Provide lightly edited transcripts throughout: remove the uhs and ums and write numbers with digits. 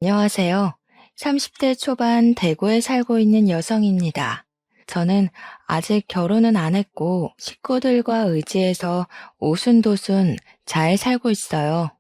안녕하세요. 30대 초반 대구에 살고 있는 여성입니다. 저는 아직 결혼은 안 했고 식구들과 의지해서 오순도순 잘 살고 있어요.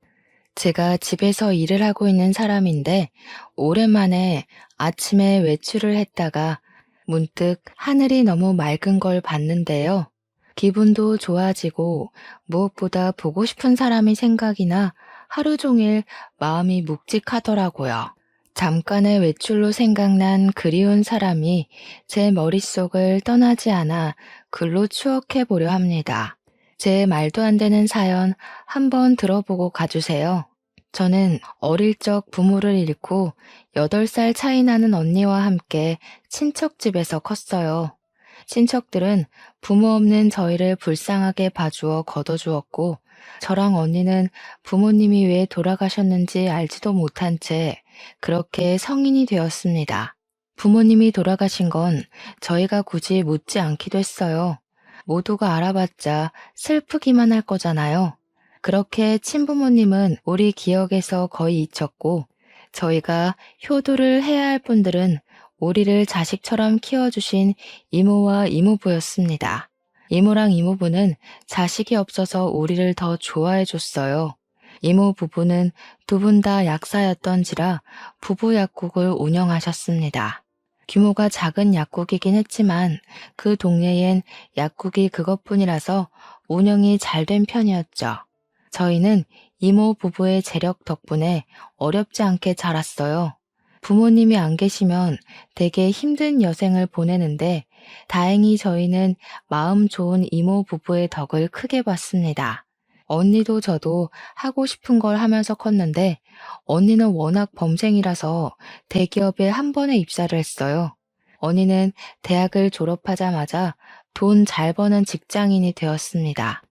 제가 집에서 일을 하고 있는 사람인데 오랜만에 아침에 외출을 했다가 문득 하늘이 너무 맑은 걸 봤는데요. 기분도 좋아지고 무엇보다 보고 싶은 사람이 생각이 나 하루 종일 마음이 묵직하더라고요. 잠깐의 외출로 생각난 그리운 사람이 제 머릿속을 떠나지 않아 글로 추억해 보려 합니다. 제 말도 안 되는 사연 한번 들어보고 가주세요. 저는 어릴 적 부모를 잃고 8살 차이 나는 언니와 함께 친척 집에서 컸어요. 친척들은 부모 없는 저희를 불쌍하게 봐주어 걷어주었고, 저랑 언니는 부모님이 왜 돌아가셨는지 알지도 못한 채 그렇게 성인이 되었습니다. 부모님이 돌아가신 건 저희가 굳이 묻지 않기도 했어요. 모두가 알아봤자 슬프기만 할 거잖아요. 그렇게 친부모님은 우리 기억에서 거의 잊혔고, 저희가 효도를 해야 할 분들은 우리를 자식처럼 키워주신 이모와 이모부였습니다. 이모랑 이모부는 자식이 없어서 우리를 더 좋아해 줬어요. 이모 부부는 두 분 다 약사였던지라 부부 약국을 운영하셨습니다. 규모가 작은 약국이긴 했지만 그 동네엔 약국이 그것뿐이라서 운영이 잘 된 편이었죠. 저희는 이모 부부의 재력 덕분에 어렵지 않게 자랐어요. 부모님이 안 계시면 되게 힘든 여생을 보내는데 다행히 저희는 마음 좋은 이모 부부의 덕을 크게 봤습니다. 언니도 저도 하고 싶은 걸 하면서 컸는데 언니는 워낙 범생이라서 대기업에 한 번에 입사를 했어요. 언니는 대학을 졸업하자마자 돈 잘 버는 직장인이 되었습니다.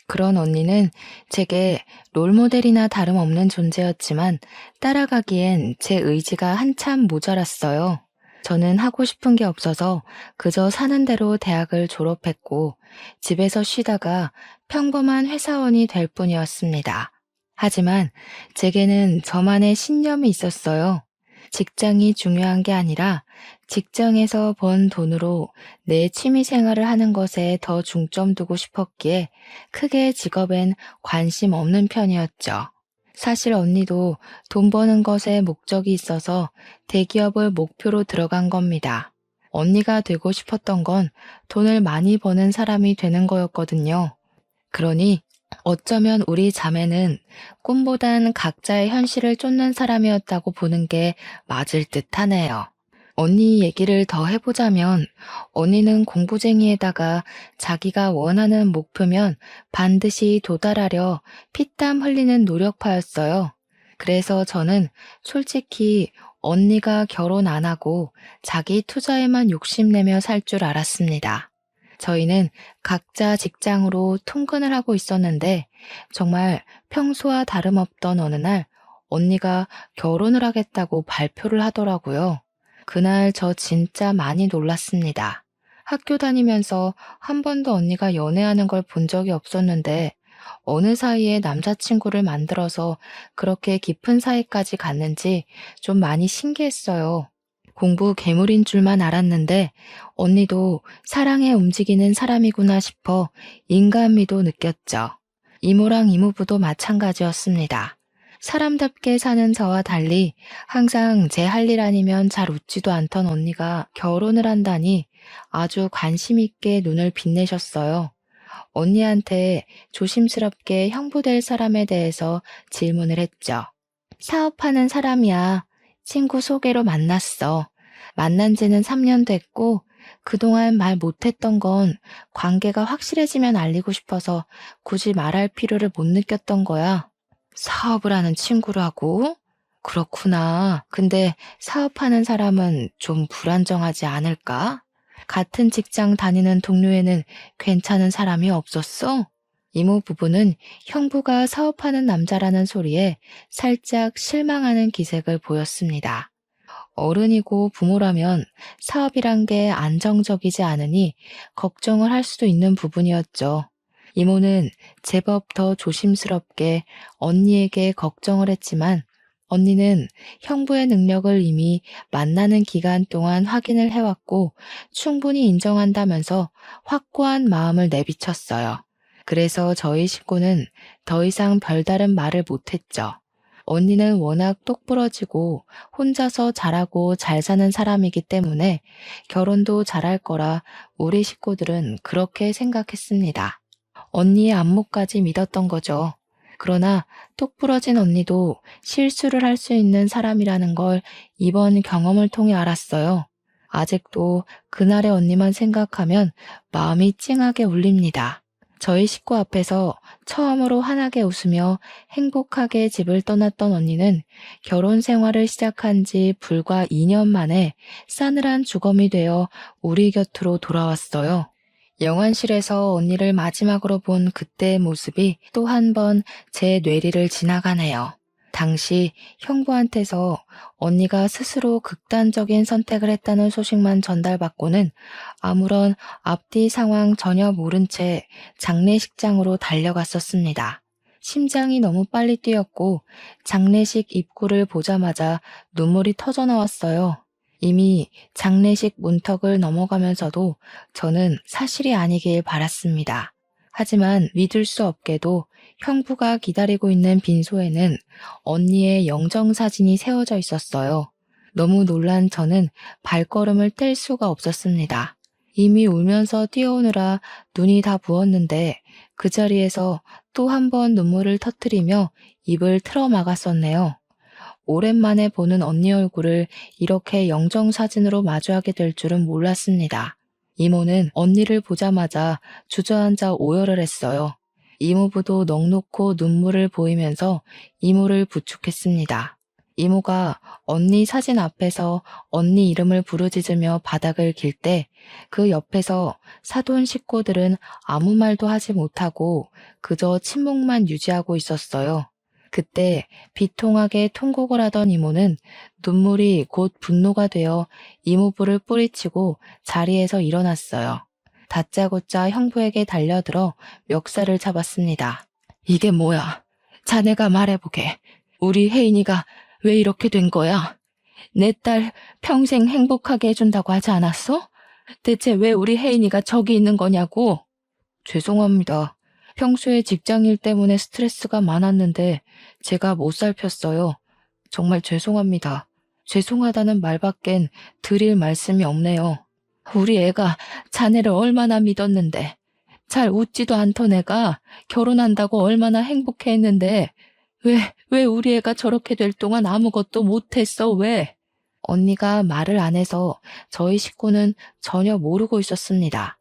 그런 언니는 제게 롤모델이나 다름없는 존재였지만 따라가기엔 제 의지가 한참 모자랐어요. 저는 하고 싶은 게 없어서 그저 사는 대로 대학을 졸업했고 집에서 쉬다가 평범한 회사원이 될 뿐이었습니다. 하지만 제게는 저만의 신념이 있었어요. 직장이 중요한 게 아니라 직장에서 번 돈으로 내 취미 생활을 하는 것에 더 중점 두고 싶었기에 크게 직업엔 관심 없는 편이었죠. 사실 언니도 돈 버는 것에 목적이 있어서 대기업을 목표로 들어간 겁니다. 언니가 되고 싶었던 건 돈을 많이 버는 사람이 되는 거였거든요. 그러니 어쩌면 우리 자매는 꿈보단 각자의 현실을 쫓는 사람이었다고 보는 게 맞을 듯 하네요. 언니 얘기를 더 해보자면 언니는 공부쟁이에다가 자기가 원하는 목표면 반드시 도달하려 피땀 흘리는 노력파였어요. 그래서 저는 솔직히 언니가 결혼 안 하고 자기 투자에만 욕심내며 살 줄 알았습니다. 저희는 각자 직장으로 통근을 하고 있었는데 정말 평소와 다름없던 어느 날 언니가 결혼을 하겠다고 발표를 하더라고요. 그날 저 진짜 많이 놀랐습니다. 학교 다니면서 한 번도 언니가 연애하는 걸 본 적이 없었는데 어느 사이에 남자친구를 만들어서 그렇게 깊은 사이까지 갔는지 좀 많이 신기했어요. 공부 괴물인 줄만 알았는데 언니도 사랑에 움직이는 사람이구나 싶어 인간미도 느꼈죠. 이모랑 이모부도 마찬가지였습니다. 사람답게 사는 저와 달리 항상 제 할 일 아니면 잘 웃지도 않던 언니가 결혼을 한다니 아주 관심 있게 눈을 빛내셨어요. 언니한테 조심스럽게 형부될 사람에 대해서 질문을 했죠. 사업하는 사람이야. 친구 소개로 만났어. 만난 지는 3년 됐고 그동안 말 못했던 건 관계가 확실해지면 알리고 싶어서 굳이 말할 필요를 못 느꼈던 거야. 사업을 하는 친구라고? 그렇구나. 근데 사업하는 사람은 좀 불안정하지 않을까? 같은 직장 다니는 동료에는 괜찮은 사람이 없었어? 이모 부부는 형부가 사업하는 남자라는 소리에 살짝 실망하는 기색을 보였습니다. 어른이고 부모라면 사업이란 게 안정적이지 않으니 걱정을 할 수도 있는 부분이었죠. 이모는 제법 더 조심스럽게 언니에게 걱정을 했지만 언니는 형부의 능력을 이미 만나는 기간 동안 확인을 해왔고 충분히 인정한다면서 확고한 마음을 내비쳤어요. 그래서 저희 식구는 더 이상 별다른 말을 못했죠. 언니는 워낙 똑부러지고 혼자서 잘하고 잘 사는 사람이기 때문에 결혼도 잘할 거라 우리 식구들은 그렇게 생각했습니다. 언니의 안목까지 믿었던 거죠. 그러나 똑부러진 언니도 실수를 할 수 있는 사람이라는 걸 이번 경험을 통해 알았어요. 아직도 그날의 언니만 생각하면 마음이 찡하게 울립니다. 저희 식구 앞에서 처음으로 환하게 웃으며 행복하게 집을 떠났던 언니는 결혼 생활을 시작한 지 불과 2년 만에 싸늘한 주검이 되어 우리 곁으로 돌아왔어요. 영안실에서 언니를 마지막으로 본 그때의 모습이 또 한 번 제 뇌리를 지나가네요. 당시 형부한테서 언니가 스스로 극단적인 선택을 했다는 소식만 전달받고는 아무런 앞뒤 상황 전혀 모른 채 장례식장으로 달려갔었습니다. 심장이 너무 빨리 뛰었고 장례식 입구를 보자마자 눈물이 터져 나왔어요. 이미 장례식 문턱을 넘어가면서도 저는 사실이 아니길 바랐습니다. 하지만 믿을 수 없게도 형부가 기다리고 있는 빈소에는 언니의 영정사진이 세워져 있었어요. 너무 놀란 저는 발걸음을 뗄 수가 없었습니다. 이미 울면서 뛰어오느라 눈이 다 부었는데 그 자리에서 또 한 번 눈물을 터뜨리며 입을 틀어 막았었네요. 오랜만에 보는 언니 얼굴을 이렇게 영정사진으로 마주하게 될 줄은 몰랐습니다. 이모는 언니를 보자마자 주저앉아 오열을 했어요. 이모부도 넋놓고 눈물을 보이면서 이모를 부축했습니다. 이모가 언니 사진 앞에서 언니 이름을 부르짖으며 바닥을 길 때 그 옆에서 사돈 식구들은 아무 말도 하지 못하고 그저 침묵만 유지하고 있었어요. 그때 비통하게 통곡을 하던 이모는 눈물이 곧 분노가 되어 이모부를 뿌리치고 자리에서 일어났어요. 다짜고짜 형부에게 달려들어 멱살을 잡았습니다. 이게 뭐야? 자네가 말해보게. 우리 혜인이가 왜 이렇게 된 거야? 내 딸 평생 행복하게 해준다고 하지 않았어? 대체 왜 우리 혜인이가 저기 있는 거냐고? 죄송합니다. 평소에 직장일 때문에 스트레스가 많았는데 제가 못 살폈어요. 정말 죄송합니다. 죄송하다는 말밖엔 드릴 말씀이 없네요. 우리 애가 자네를 얼마나 믿었는데, 잘 웃지도 않던 애가 결혼한다고 얼마나 행복해했는데 왜 우리 애가 저렇게 될 동안 아무것도 못했어, 왜? 언니가 말을 안 해서 저희 식구는 전혀 모르고 있었습니다.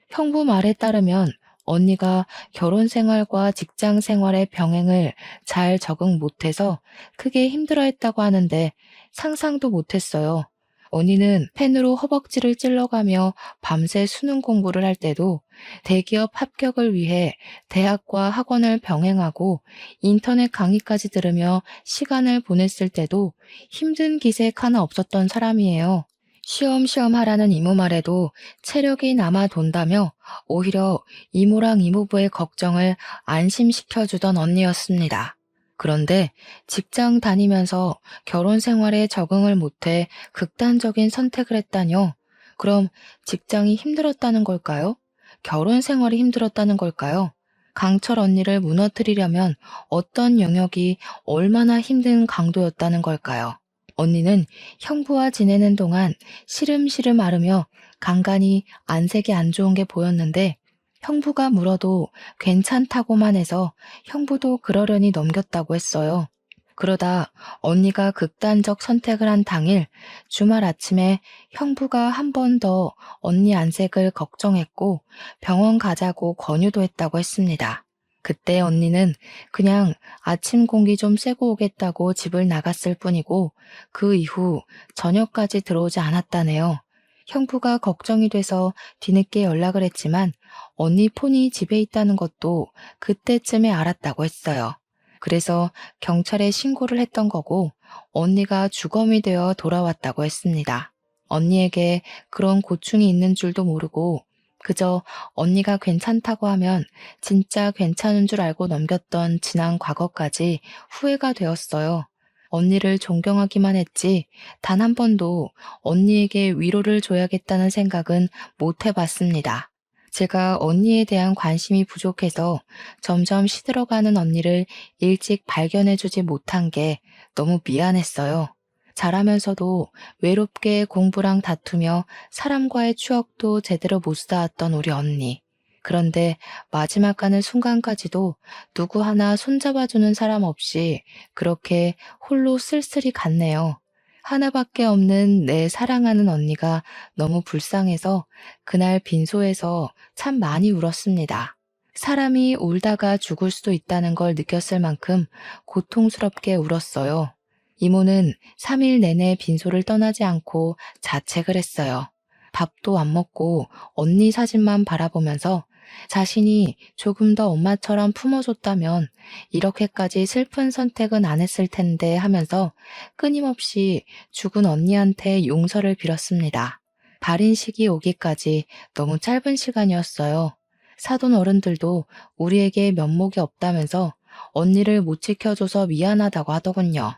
형부 말에 따르면 언니가 결혼 생활과 직장 생활의 병행을 잘 적응 못해서 크게 힘들어했다고 하는데 상상도 못했어요. 언니는 펜으로 허벅지를 찔러가며 밤새 수능 공부를 할 때도 대기업 합격을 위해 대학과 학원을 병행하고 인터넷 강의까지 들으며 시간을 보냈을 때도 힘든 기색 하나 없었던 사람이에요. 쉬엄쉬엄 하라는 이모 말에도 체력이 남아 돈다며 오히려 이모랑 이모부의 걱정을 안심시켜주던 언니였습니다. 그런데 직장 다니면서 결혼 생활에 적응을 못해 극단적인 선택을 했다뇨. 그럼 직장이 힘들었다는 걸까요? 결혼 생활이 힘들었다는 걸까요? 강철 언니를 무너뜨리려면 어떤 영역이 얼마나 힘든 강도였다는 걸까요? 언니는 형부와 지내는 동안 시름시름 앓으며 간간히 안색이 안 좋은 게 보였는데 형부가 물어도 괜찮다고만 해서 형부도 그러려니 넘겼다고 했어요. 그러다 언니가 극단적 선택을 한 당일 주말 아침에 형부가 한 번 더 언니 안색을 걱정했고 병원 가자고 권유도 했다고 했습니다. 그때 언니는 그냥 아침 공기 좀 쐬고 오겠다고 집을 나갔을 뿐이고 그 이후 저녁까지 들어오지 않았다네요. 형부가 걱정이 돼서 뒤늦게 연락을 했지만 언니 폰이 집에 있다는 것도 그때쯤에 알았다고 했어요. 그래서 경찰에 신고를 했던 거고 언니가 주검이 되어 돌아왔다고 했습니다. 언니에게 그런 고충이 있는 줄도 모르고 그저 언니가 괜찮다고 하면 진짜 괜찮은 줄 알고 넘겼던 지난 과거까지 후회가 되었어요. 언니를 존경하기만 했지 단 한 번도 언니에게 위로를 줘야겠다는 생각은 못 해봤습니다. 제가 언니에 대한 관심이 부족해서 점점 시들어가는 언니를 일찍 발견해주지 못한 게 너무 미안했어요. 자라면서도 외롭게 공부랑 다투며 사람과의 추억도 제대로 못 쌓았던 우리 언니. 그런데 마지막 가는 순간까지도 누구 하나 손잡아주는 사람 없이 그렇게 홀로 쓸쓸히 갔네요. 하나밖에 없는 내 사랑하는 언니가 너무 불쌍해서 그날 빈소에서 참 많이 울었습니다. 사람이 울다가 죽을 수도 있다는 걸 느꼈을 만큼 고통스럽게 울었어요. 이모는 3일 내내 빈소를 떠나지 않고 자책을 했어요. 밥도 안 먹고 언니 사진만 바라보면서 자신이 조금 더 엄마처럼 품어줬다면 이렇게까지 슬픈 선택은 안 했을 텐데 하면서 끊임없이 죽은 언니한테 용서를 빌었습니다. 발인식이 오기까지 너무 짧은 시간이었어요. 사돈 어른들도 우리에게 면목이 없다면서 언니를 못 지켜줘서 미안하다고 하더군요.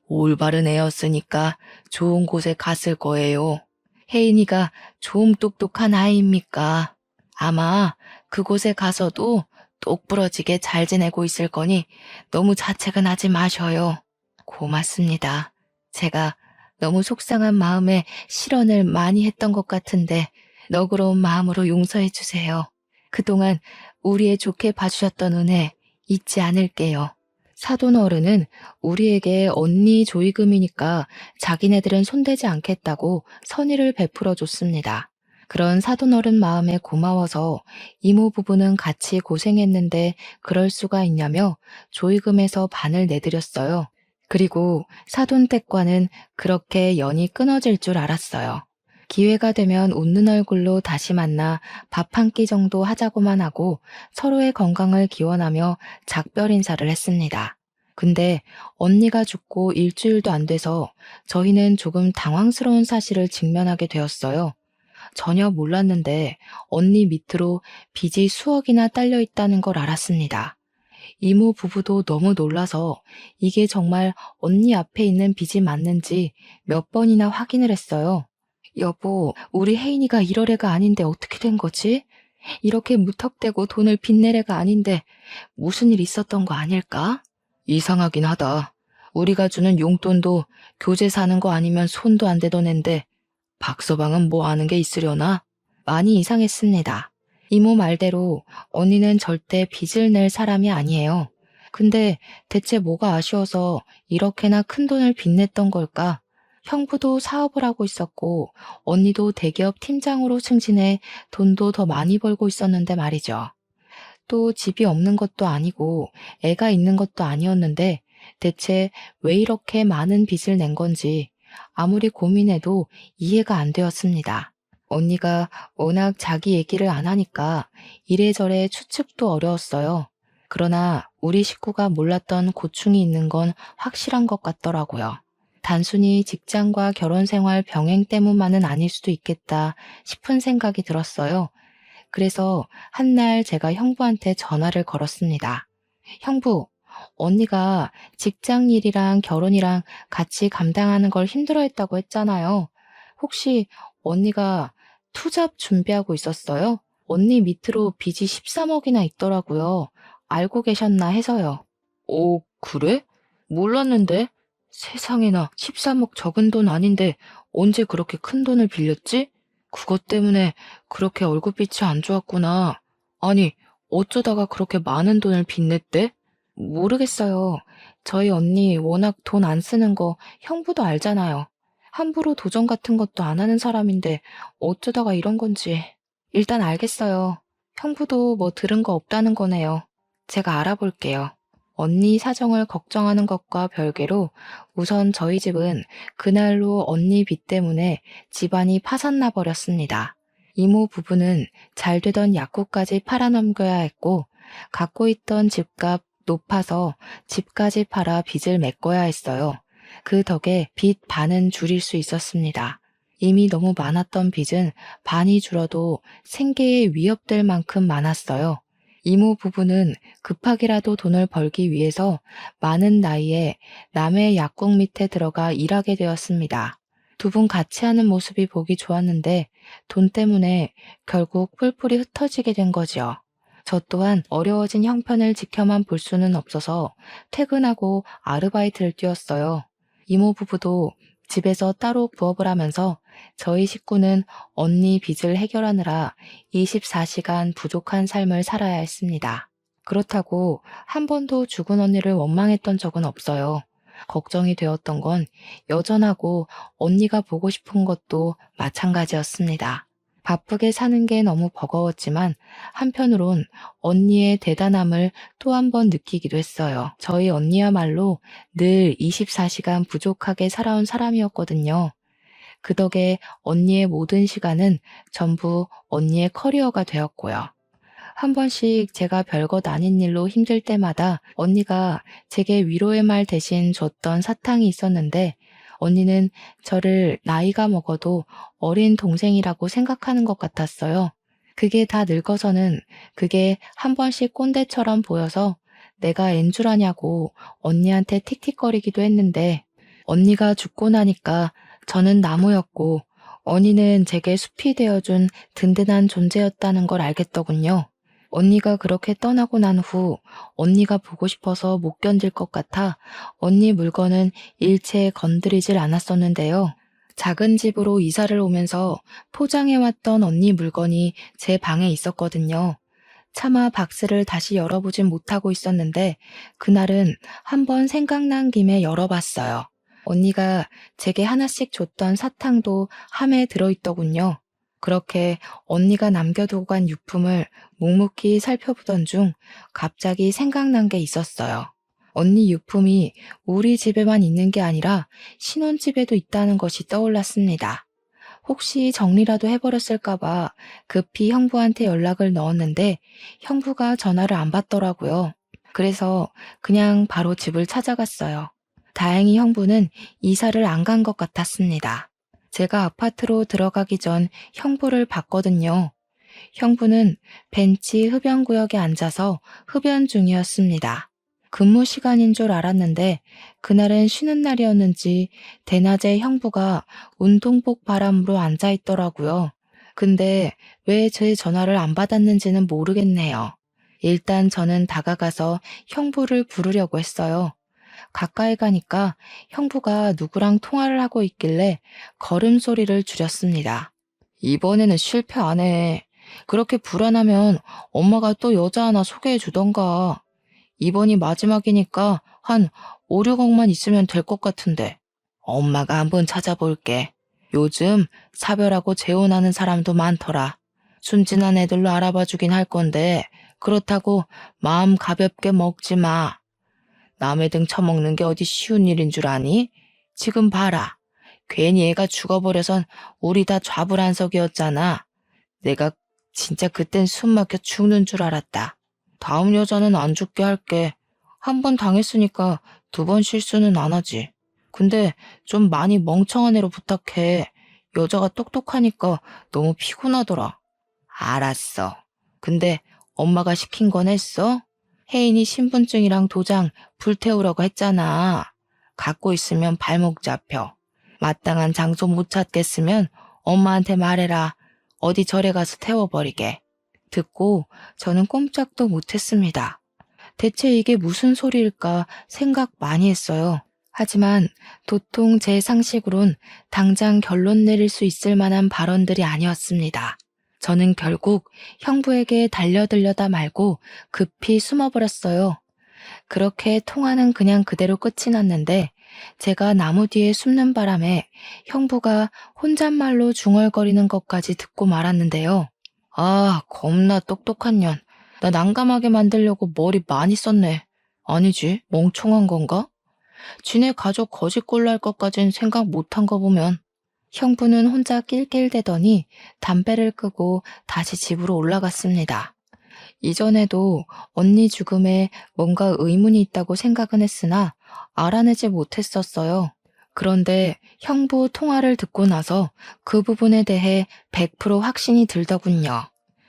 올바른 애였으니까 좋은 곳에 갔을 거예요. 혜인이가 좀 똑똑한 아이입니까? 아마 그곳에 가서도 똑부러지게 잘 지내고 있을 거니 너무 자책은 하지 마셔요. 고맙습니다. 제가 너무 속상한 마음에 실언을 많이 했던 것 같은데 너그러운 마음으로 용서해 주세요. 그동안 우리의 좋게 봐주셨던 은혜 잊지 않을게요. 사돈 어른은 우리에게 언니 조의금이니까 자기네들은 손대지 않겠다고 선의를 베풀어 줬습니다. 그런 사돈 어른 마음에 고마워서 이모 부부는 같이 고생했는데 그럴 수가 있냐며 조의금에서 반을 내드렸어요. 그리고 사돈 댁과는 그렇게 연이 끊어질 줄 알았어요. 기회가 되면 웃는 얼굴로 다시 만나 밥 한 끼 정도 하자고만 하고 서로의 건강을 기원하며 작별 인사를 했습니다. 근데 언니가 죽고 일주일도 안 돼서 저희는 조금 당황스러운 사실을 직면하게 되었어요. 전혀 몰랐는데 언니 밑으로 빚이 수억이나 딸려 있다는 걸 알았습니다. 이모 부부도 너무 놀라서 이게 정말 언니 앞에 있는 빚이 맞는지 몇 번이나 확인을 했어요. 여보, 우리 혜인이가 이럴 애가 아닌데 어떻게 된 거지? 이렇게 무턱대고 돈을 빚낼 애가 아닌데 무슨 일 있었던 거 아닐까? 이상하긴 하다. 우리가 주는 용돈도 교재 사는 거 아니면 손도 안 대던 앤데 박서방은 뭐 아는 게 있으려나? 많이 이상했습니다. 이모 말대로 언니는 절대 빚을 낼 사람이 아니에요. 근데 대체 뭐가 아쉬워서 이렇게나 큰 돈을 빚냈던 걸까? 형부도 사업을 하고 있었고 언니도 대기업 팀장으로 승진해 돈도 더 많이 벌고 있었는데 말이죠. 또 집이 없는 것도 아니고 애가 있는 것도 아니었는데 대체 왜 이렇게 많은 빚을 낸 건지 아무리 고민해도 이해가 안 되었습니다. 언니가 워낙 자기 얘기를 안 하니까 이래저래 추측도 어려웠어요. 그러나 우리 식구가 몰랐던 고충이 있는 건 확실한 것 같더라고요. 단순히 직장과 결혼 생활 병행 때문만은 아닐 수도 있겠다 싶은 생각이 들었어요. 그래서 한날 제가 형부한테 전화를 걸었습니다. 형부, 언니가 직장 일이랑 결혼이랑 같이 감당하는 걸 힘들어했다고 했잖아요. 혹시 언니가 투잡 준비하고 있었어요? 언니 밑으로 빚이 13억이나 있더라고요. 알고 계셨나 해서요. 오, 그래? 몰랐는데? 세상에나 13억 적은 돈 아닌데 언제 그렇게 큰 돈을 빌렸지? 그것 때문에 그렇게 얼굴빛이 안 좋았구나. 아니, 어쩌다가 그렇게 많은 돈을 빚냈대? 모르겠어요. 저희 언니 워낙 돈 안 쓰는 거 형부도 알잖아요. 함부로 도전 같은 것도 안 하는 사람인데 어쩌다가 이런 건지. 일단 알겠어요. 형부도 뭐 들은 거 없다는 거네요. 제가 알아볼게요. 언니 사정을 걱정하는 것과 별개로 우선 저희 집은 그날로 언니 빚 때문에 집안이 파산나 버렸습니다. 이모 부부는 잘 되던 약국까지 팔아넘겨야 했고 갖고 있던 집값 높아서 집까지 팔아 빚을 메꿔야 했어요. 그 덕에 빚 반은 줄일 수 있었습니다. 이미 너무 많았던 빚은 반이 줄어도 생계에 위협될 만큼 많았어요. 이모 부부는 급하게라도 돈을 벌기 위해서 많은 나이에 남의 약국 밑에 들어가 일하게 되었습니다. 두 분 같이 하는 모습이 보기 좋았는데 돈 때문에 결국 뿔뿔이 흩어지게 된 거지요. 저 또한 어려워진 형편을 지켜만 볼 수는 없어서 퇴근하고 아르바이트를 뛰었어요. 이모 부부도 집에서 따로 부업을 하면서 저희 식구는 언니 빚을 해결하느라 24시간 부족한 삶을 살아야 했습니다. 그렇다고 한 번도 죽은 언니를 원망했던 적은 없어요. 걱정이 되었던 건 여전하고 언니가 보고 싶은 것도 마찬가지였습니다. 바쁘게 사는 게 너무 버거웠지만 한편으론 언니의 대단함을 또 한 번 느끼기도 했어요. 저희 언니야말로 늘 24시간 부족하게 살아온 사람이었거든요. 그 덕에 언니의 모든 시간은 전부 언니의 커리어가 되었고요. 한 번씩 제가 별것 아닌 일로 힘들 때마다 언니가 제게 위로의 말 대신 줬던 사탕이 있었는데 언니는 저를 나이가 먹어도 어린 동생이라고 생각하는 것 같았어요. 그게 다 늙어서는 그게 한 번씩 꼰대처럼 보여서 내가 앤 줄 아냐고 언니한테 틱틱거리기도 했는데 언니가 죽고 나니까 저는 나무였고 언니는 제게 숲이 되어준 든든한 존재였다는 걸 알겠더군요. 언니가 그렇게 떠나고 난 후 언니가 보고 싶어서 못 견딜 것 같아 언니 물건은 일체 건드리질 않았었는데요. 작은 집으로 이사를 오면서 포장해왔던 언니 물건이 제 방에 있었거든요. 차마 박스를 다시 열어보진 못하고 있었는데 그날은 한번 생각난 김에 열어봤어요. 언니가 제게 하나씩 줬던 사탕도 함에 들어있더군요. 그렇게 언니가 남겨두고 간 유품을 묵묵히 살펴보던 중 갑자기 생각난 게 있었어요. 언니 유품이 우리 집에만 있는 게 아니라 신혼집에도 있다는 것이 떠올랐습니다. 혹시 정리라도 해버렸을까봐 급히 형부한테 연락을 넣었는데 형부가 전화를 안 받더라고요. 그래서 그냥 바로 집을 찾아갔어요. 다행히 형부는 이사를 안 간 것 같았습니다. 제가 아파트로 들어가기 전 형부를 봤거든요. 형부는 벤치 흡연구역에 앉아서 흡연 중이었습니다. 근무 시간인 줄 알았는데 그날은 쉬는 날이었는지 대낮에 형부가 운동복 바람으로 앉아 있더라고요. 근데 왜 제 전화를 안 받았는지는 모르겠네요. 일단 저는 다가가서 형부를 부르려고 했어요. 가까이 가니까 형부가 누구랑 통화를 하고 있길래 걸음소리를 줄였습니다. 이번에는 실패 안 해. 그렇게 불안하면 엄마가 또 여자 하나 소개해 주던가. 이번이 마지막이니까 한 5, 6억만 있으면 될 것 같은데. 엄마가 한번 찾아볼게. 요즘 사별하고 재혼하는 사람도 많더라. 순진한 애들로 알아봐 주긴 할 건데 그렇다고 마음 가볍게 먹지 마. 남의 등 처먹는 게 어디 쉬운 일인 줄 아니? 지금 봐라. 괜히 애가 죽어버려선 우리 다 좌불안석이었잖아. 내가 진짜 그땐 숨 막혀 죽는 줄 알았다. 다음 여자는 안 죽게 할게. 한 번 당했으니까 두 번 실수는 안 하지. 근데 좀 많이 멍청한 애로 부탁해. 여자가 똑똑하니까 너무 피곤하더라. 알았어. 근데 엄마가 시킨 건 했어? 혜인이 신분증이랑 도장 불태우라고 했잖아. 갖고 있으면 발목 잡혀. 마땅한 장소 못 찾겠으면 엄마한테 말해라. 어디 절에 가서 태워버리게. 듣고 저는 꼼짝도 못했습니다. 대체 이게 무슨 소리일까 생각 많이 했어요. 하지만 도통 제 상식으론 당장 결론 내릴 수 있을 만한 발언들이 아니었습니다. 저는 결국 형부에게 달려들려다 말고 급히 숨어버렸어요. 그렇게 통화는 그냥 그대로 끝이 났는데 제가 나무 뒤에 숨는 바람에 형부가 혼잣말로 중얼거리는 것까지 듣고 말았는데요. 아, 겁나 똑똑한 년. 나 난감하게 만들려고 머리 많이 썼네. 아니지, 멍청한 건가? 지네 가족 거짓골로 할 것까진 생각 못한 거 보면. 형부는 혼자 낄낄대더니 담배를 끄고 다시 집으로 올라갔습니다. 이전에도 언니 죽음에 뭔가 의문이 있다고 생각은 했으나 알아내지 못했었어요. 그런데 형부 통화를 듣고 나서 그 부분에 대해 100% 확신이 들더군요.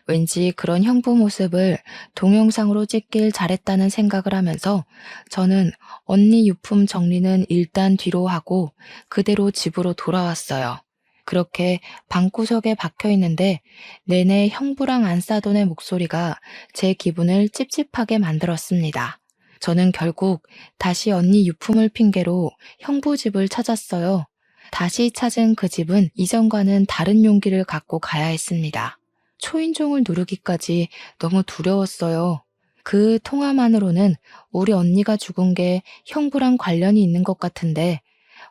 왠지 그런 형부 모습을 동영상으로 찍길 잘했다는 생각을 하면서 저는 언니 유품 정리는 일단 뒤로 하고 그대로 집으로 돌아왔어요. 그렇게 방구석에 박혀 있는데 내내 형부랑 안싸돈의 목소리가 제 기분을 찝찝하게 만들었습니다. 저는 결국 다시 언니 유품을 핑계로 형부 집을 찾았어요. 다시 찾은 그 집은 이전과는 다른 용기를 갖고 가야 했습니다. 초인종을 누르기까지 너무 두려웠어요. 그 통화만으로는 우리 언니가 죽은 게 형부랑 관련이 있는 것 같은데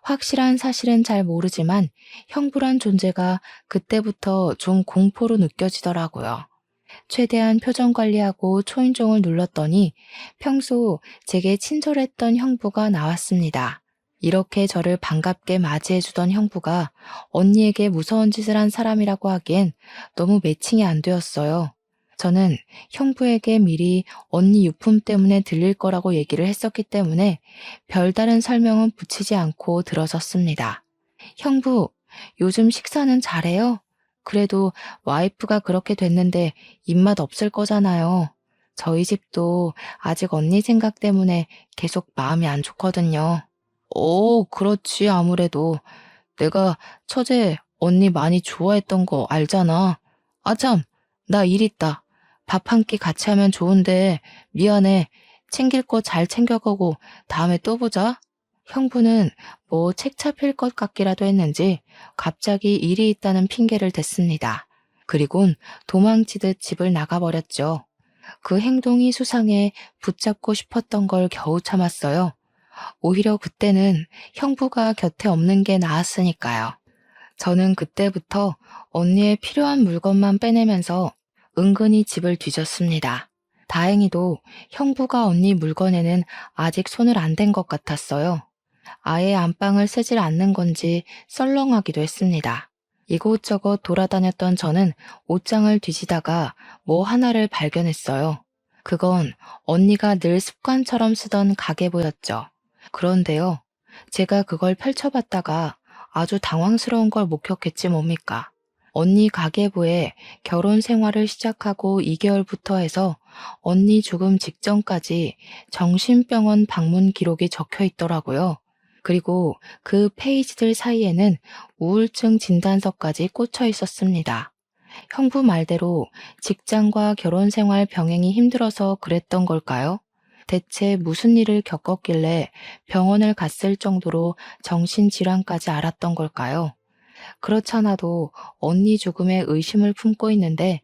확실한 사실은 잘 모르지만 형부란 존재가 그때부터 좀 공포로 느껴지더라고요. 최대한 표정 관리하고 초인종을 눌렀더니 평소 제게 친절했던 형부가 나왔습니다. 이렇게 저를 반갑게 맞이해주던 형부가 언니에게 무서운 짓을 한 사람이라고 하기엔 너무 매칭이 안 되었어요. 저는 형부에게 미리 언니 유품 때문에 들릴 거라고 얘기를 했었기 때문에 별다른 설명은 붙이지 않고 들어섰습니다. 형부, 요즘 식사는 잘해요? 그래도 와이프가 그렇게 됐는데 입맛 없을 거잖아요. 저희 집도 아직 언니 생각 때문에 계속 마음이 안 좋거든요. 그렇지, 아무래도. 내가 처제 언니 많이 좋아했던 거 알잖아. 아참, 나 일 있다. 밥 한 끼 같이 하면 좋은데 미안해. 챙길 거 잘 챙겨가고 다음에 또 보자. 형부는 뭐 책 잡힐 것 같기라도 했는지 갑자기 일이 있다는 핑계를 댔습니다. 그리곤 도망치듯 집을 나가버렸죠. 그 행동이 수상해 붙잡고 싶었던 걸 겨우 참았어요. 오히려 그때는 형부가 곁에 없는 게 나았으니까요. 저는 그때부터 언니의 필요한 물건만 빼내면서 은근히 집을 뒤졌습니다. 다행히도 형부가 언니 물건에는 아직 손을 안 댄 것 같았어요. 아예 안방을 쓰질 않는 건지 썰렁하기도 했습니다. 이곳저곳 돌아다녔던 저는 옷장을 뒤지다가 뭐 하나를 발견했어요. 그건 언니가 늘 습관처럼 쓰던 가계부였죠. 그런데요, 제가 그걸 펼쳐봤다가 아주 당황스러운 걸 목격했지 뭡니까? 언니 가계부에 결혼 생활을 시작하고 2개월부터 해서 언니 죽음 직전까지 정신병원 방문 기록이 적혀 있더라고요. 그리고 그 페이지들 사이에는 우울증 진단서까지 꽂혀 있었습니다. 형부 말대로 직장과 결혼 생활 병행이 힘들어서 그랬던 걸까요? 대체 무슨 일을 겪었길래 병원을 갔을 정도로 정신질환까지 앓았던 걸까요? 그렇잖아도 언니 죽음에 의심을 품고 있는데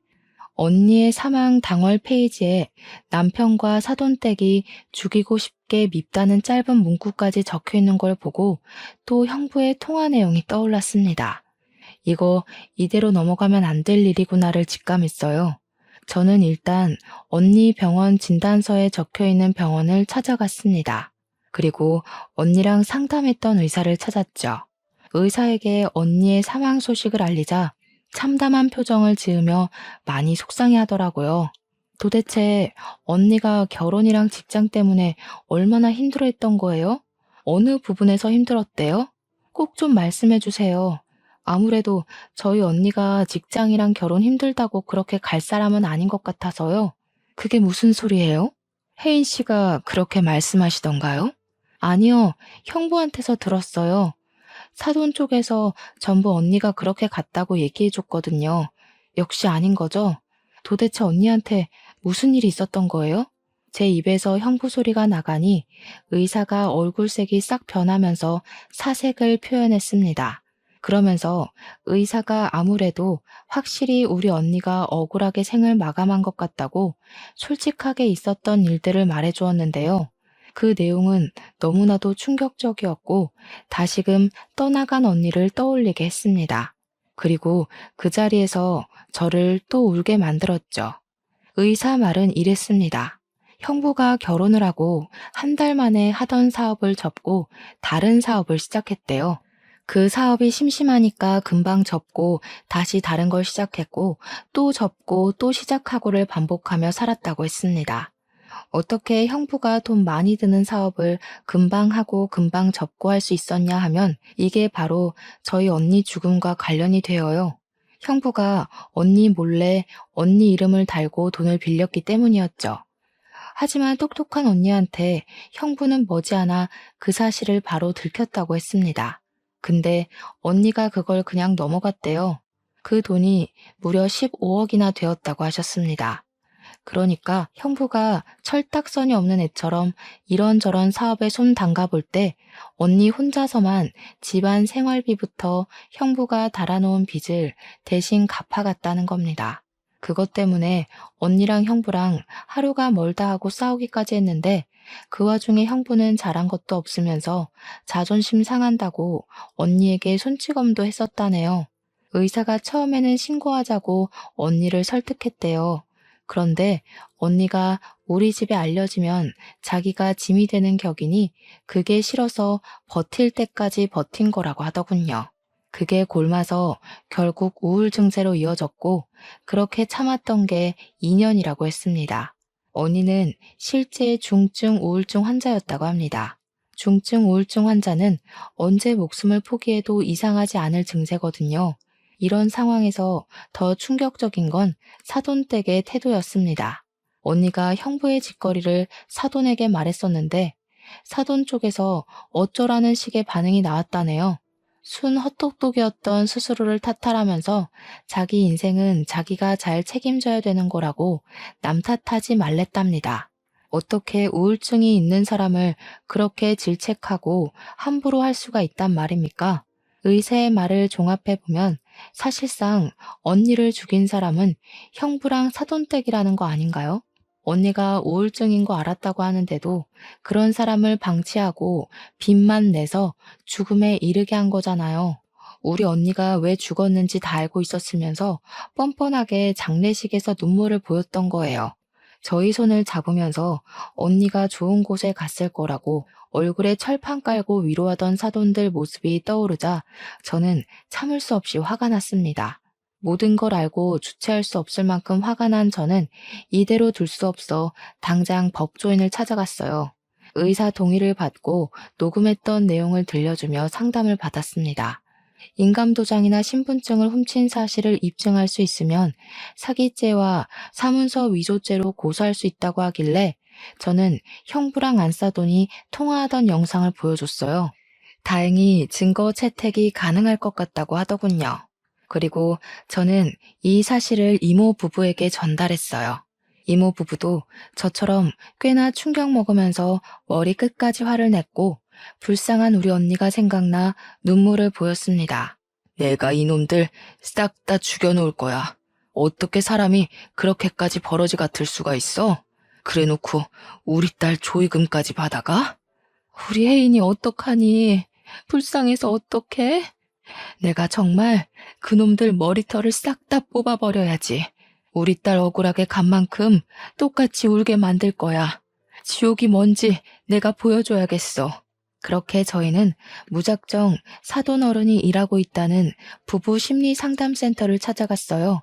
언니의 사망 당월 페이지에 남편과 사돈댁이 죽이고 싶게 밉다는 짧은 문구까지 적혀 있는 걸 보고 또 형부의 통화 내용이 떠올랐습니다. 이거 이대로 넘어가면 안 될 일이구나를 직감했어요. 저는 일단 언니 병원 진단서에 적혀 있는 병원을 찾아갔습니다. 그리고 언니랑 상담했던 의사를 찾았죠. 의사에게 언니의 사망 소식을 알리자 참담한 표정을 지으며 많이 속상해 하더라고요. 도대체 언니가 결혼이랑 직장 때문에 얼마나 힘들어했던 거예요? 어느 부분에서 힘들었대요? 꼭 좀 말씀해 주세요. 아무래도 저희 언니가 직장이랑 결혼 힘들다고 그렇게 갈 사람은 아닌 것 같아서요. 그게 무슨 소리예요? 혜인 씨가 그렇게 말씀하시던가요? 아니요, 형부한테서 들었어요. 사돈 쪽에서 전부 언니가 그렇게 갔다고 얘기해 줬거든요. 역시 아닌 거죠? 도대체 언니한테 무슨 일이 있었던 거예요? 제 입에서 형부 소리가 나가니 의사가 얼굴색이 싹 변하면서 사색을 표현했습니다. 그러면서 의사가 아무래도 확실히 우리 언니가 억울하게 생을 마감한 것 같다고 솔직하게 있었던 일들을 말해 주었는데요. 그 내용은 너무나도 충격적이었고 다시금 떠나간 언니를 떠올리게 했습니다. 그리고 그 자리에서 저를 또 울게 만들었죠. 의사 말은 이랬습니다. 형부가 결혼을 하고 한 달 만에 하던 사업을 접고 다른 사업을 시작했대요. 그 사업이 심심하니까 금방 접고 다시 다른 걸 시작했고 또 접고 또 시작하고를 반복하며 살았다고 했습니다. 어떻게 형부가 돈 많이 드는 사업을 금방 하고 금방 접고 할 수 있었냐 하면 이게 바로 저희 언니 죽음과 관련이 되어요. 형부가 언니 몰래 언니 이름을 달고 돈을 빌렸기 때문이었죠. 하지만 똑똑한 언니한테 형부는 머지않아 그 사실을 바로 들켰다고 했습니다. 근데 언니가 그걸 그냥 넘어갔대요. 그 돈이 무려 15억이나 되었다고 하셨습니다. 그러니까 형부가 철딱선이 없는 애처럼 이런저런 사업에 손 담가볼 때 언니 혼자서만 집안 생활비부터 형부가 달아놓은 빚을 대신 갚아갔다는 겁니다. 그것 때문에 언니랑 형부랑 하루가 멀다 하고 싸우기까지 했는데 그 와중에 형부는 잘한 것도 없으면서 자존심 상한다고 언니에게 손찌검도 했었다네요. 의사가 처음에는 신고하자고 언니를 설득했대요. 그런데 언니가 우리 집에 알려지면 자기가 짐이 되는 격이니 그게 싫어서 버틸 때까지 버틴 거라고 하더군요. 그게 골마서 결국 우울증세로 이어졌고 그렇게 참았던 게 2년이라고 했습니다. 언니는 실제 중증 우울증 환자였다고 합니다. 중증 우울증 환자는 언제 목숨을 포기해도 이상하지 않을 증세거든요. 이런 상황에서 더 충격적인 건 사돈댁의 태도였습니다. 언니가 형부의 짓거리를 사돈에게 말했었는데 사돈 쪽에서 어쩌라는 식의 반응이 나왔다네요. 순 헛똑똑이었던 스스로를 탓하라면서 자기 인생은 자기가 잘 책임져야 되는 거라고 남 탓하지 말랬답니다. 어떻게 우울증이 있는 사람을 그렇게 질책하고 함부로 할 수가 있단 말입니까? 의사의 말을 종합해보면 사실상 언니를 죽인 사람은 형부랑 사돈댁이라는 거 아닌가요? 언니가 우울증인 거 알았다고 하는데도 그런 사람을 방치하고 빚만 내서 죽음에 이르게 한 거잖아요. 우리 언니가 왜 죽었는지 다 알고 있었으면서 뻔뻔하게 장례식에서 눈물을 보였던 거예요. 저희 손을 잡으면서 언니가 좋은 곳에 갔을 거라고 얼굴에 철판 깔고 위로하던 사돈들 모습이 떠오르자 저는 참을 수 없이 화가 났습니다. 모든 걸 알고 주체할 수 없을 만큼 화가 난 저는 이대로 둘 수 없어 당장 법조인을 찾아갔어요. 의사 동의를 받고 녹음했던 내용을 들려주며 상담을 받았습니다. 인감도장이나 신분증을 훔친 사실을 입증할 수 있으면 사기죄와 사문서 위조죄로 고소할 수 있다고 하길래 저는 형부랑 안싸돈이 통화하던 영상을 보여줬어요. 다행히 증거 채택이 가능할 것 같다고 하더군요. 그리고 저는 이 사실을 이모 부부에게 전달했어요. 이모 부부도 저처럼 꽤나 충격 먹으면서 머리 끝까지 화를 냈고 불쌍한 우리 언니가 생각나 눈물을 보였습니다. 내가 이놈들 싹 다 죽여놓을 거야. 어떻게 사람이 그렇게까지 버러지 같을 수가 있어? 그래놓고 우리 딸 조의금까지 받아가? 우리 혜인이 어떡하니? 불쌍해서 어떡해? 내가 정말 그놈들 머리털을 싹 다 뽑아버려야지. 우리 딸 억울하게 간 만큼 똑같이 울게 만들 거야. 지옥이 뭔지 내가 보여줘야겠어. 그렇게 저희는 무작정 사돈 어른이 일하고 있다는 부부 심리 상담센터를 찾아갔어요.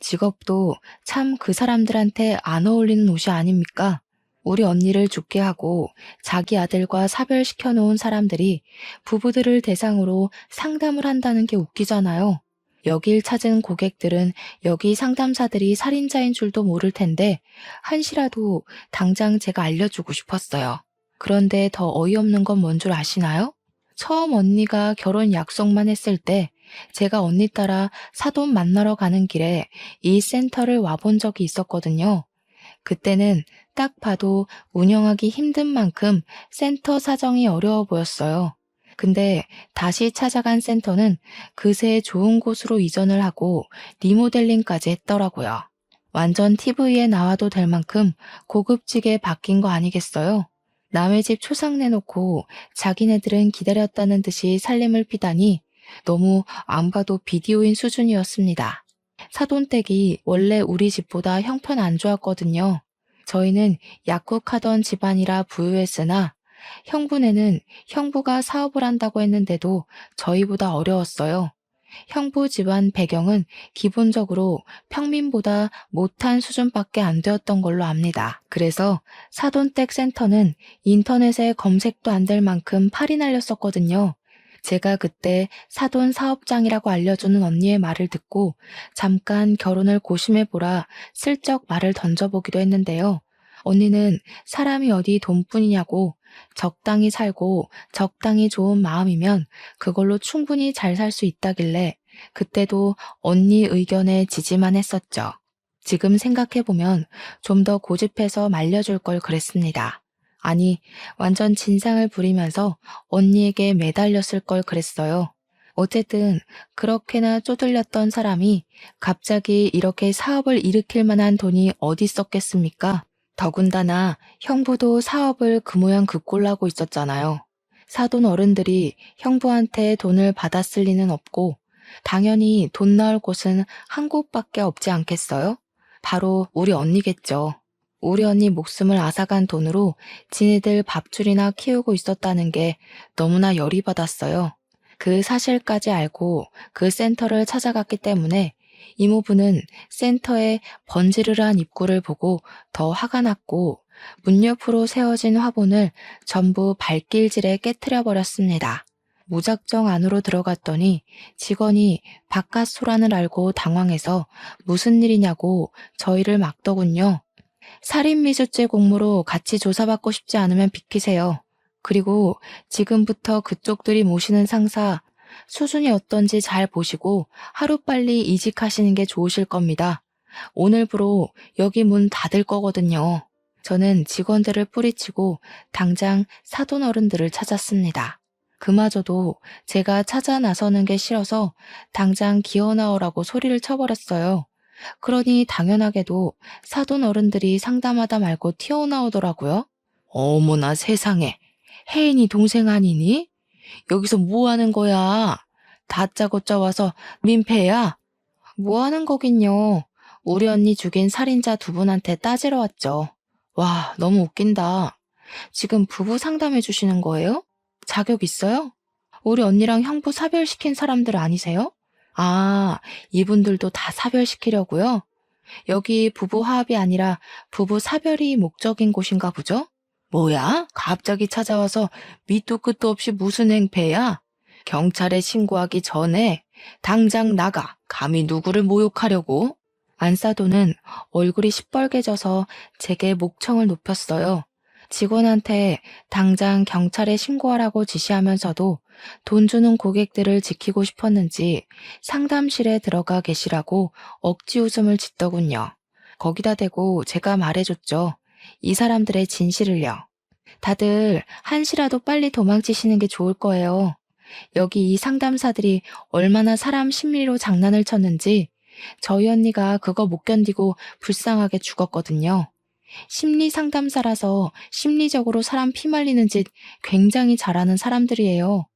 직업도 참 그 사람들한테 안 어울리는 옷이 아닙니까? 우리 언니를 죽게 하고 자기 아들과 사별시켜 놓은 사람들이 부부들을 대상으로 상담을 한다는 게 웃기잖아요. 여길 찾은 고객들은 여기 상담사들이 살인자인 줄도 모를 텐데 한시라도 당장 제가 알려주고 싶었어요. 그런데 더 어이없는 건 뭔 줄 아시나요? 처음 언니가 결혼 약속만 했을 때 제가 언니 따라 사돈 만나러 가는 길에 이 센터를 와본 적이 있었거든요. 그때는 딱 봐도 운영하기 힘든 만큼 센터 사정이 어려워 보였어요. 근데 다시 찾아간 센터는 그새 좋은 곳으로 이전을 하고 리모델링까지 했더라고요. 완전 TV에 나와도 될 만큼 고급지게 바뀐 거 아니겠어요? 남의 집 초상 내놓고 자기네들은 기다렸다는 듯이 살림을 피다니 너무 안 봐도 비디오인 수준이었습니다. 사돈댁이 원래 우리 집보다 형편 안 좋았거든요. 저희는 약국하던 집안이라 부유했으나 형부네는 형부가 사업을 한다고 했는데도 저희보다 어려웠어요. 형부 집안 배경은 기본적으로 평민보다 못한 수준밖에 안 되었던 걸로 압니다. 그래서 사돈댁 센터는 인터넷에 검색도 안 될 만큼 팔이 날렸었거든요. 제가 그때 사돈 사업장이라고 알려주는 언니의 말을 듣고 잠깐 결혼을 고심해보라 슬쩍 말을 던져보기도 했는데요. 언니는 사람이 어디 돈뿐이냐고 적당히 살고 적당히 좋은 마음이면 그걸로 충분히 잘 살 수 있다길래 그때도 언니 의견에 지지만 했었죠. 지금 생각해보면 좀 더 고집해서 말려줄 걸 그랬습니다. 아니, 완전 진상을 부리면서 언니에게 매달렸을 걸 그랬어요. 어쨌든 그렇게나 쪼들렸던 사람이 갑자기 이렇게 사업을 일으킬 만한 돈이 어디 있었겠습니까? 더군다나 형부도 사업을 그 모양 그 꼴나고 있었잖아요. 사돈 어른들이 형부한테 돈을 받았을 리는 없고 당연히 돈 나올 곳은 한 곳밖에 없지 않겠어요? 바로 우리 언니겠죠. 우리 언니 목숨을 앗아간 돈으로 지네들 밥줄이나 키우고 있었다는 게 너무나 열이 받았어요. 그 사실까지 알고 그 센터를 찾아갔기 때문에 이모부는 센터의 번지르르한 입구를 보고 더 화가 났고 문 옆으로 세워진 화분을 전부 발길질에 깨트려 버렸습니다. 무작정 안으로 들어갔더니 직원이 바깥 소란을 알고 당황해서 무슨 일이냐고 저희를 막더군요. 살인미수죄 공모로 같이 조사받고 싶지 않으면 비키세요. 그리고 지금부터 그쪽들이 모시는 상사 수준이 어떤지 잘 보시고 하루빨리 이직하시는 게 좋으실 겁니다. 오늘부로 여기 문 닫을 거거든요. 저는 직원들을 뿌리치고 당장 사돈 어른들을 찾았습니다. 그마저도 제가 찾아 나서는 게 싫어서 당장 기어 나오라고 소리를 쳐버렸어요. 그러니 당연하게도 사돈 어른들이 상담하다 말고 튀어나오더라고요. 어머나 세상에, 혜인이 동생 아니니? 여기서 뭐 하는 거야? 다짜고짜 와서 민폐야? 뭐 하는 거긴요. 우리 언니 죽인 살인자 두 분한테 따지러 왔죠. 와, 너무 웃긴다. 지금 부부 상담해 주시는 거예요? 자격 있어요? 우리 언니랑 형부 사별시킨 사람들 아니세요? 아, 이분들도 다 사별시키려고요? 여기 부부 화합이 아니라 부부 사별이 목적인 곳인가 보죠? 뭐야? 갑자기 찾아와서 밑도 끝도 없이 무슨 행패야? 경찰에 신고하기 전에 당장 나가. 감히 누구를 모욕하려고? 안사도는 얼굴이 시뻘개져서 제게 목청을 높였어요. 직원한테 당장 경찰에 신고하라고 지시하면서도 돈 주는 고객들을 지키고 싶었는지 상담실에 들어가 계시라고 억지 웃음을 짓더군요. 거기다 대고 제가 말해줬죠. 이 사람들의 진실을요. 다들 한시라도 빨리 도망치시는 게 좋을 거예요. 여기 이 상담사들이 얼마나 사람 심리로 장난을 쳤는지 저희 언니가 그거 못 견디고 불쌍하게 죽었거든요. 심리 상담사라서 심리적으로 사람 피말리는 짓 굉장히 잘하는 사람들이에요.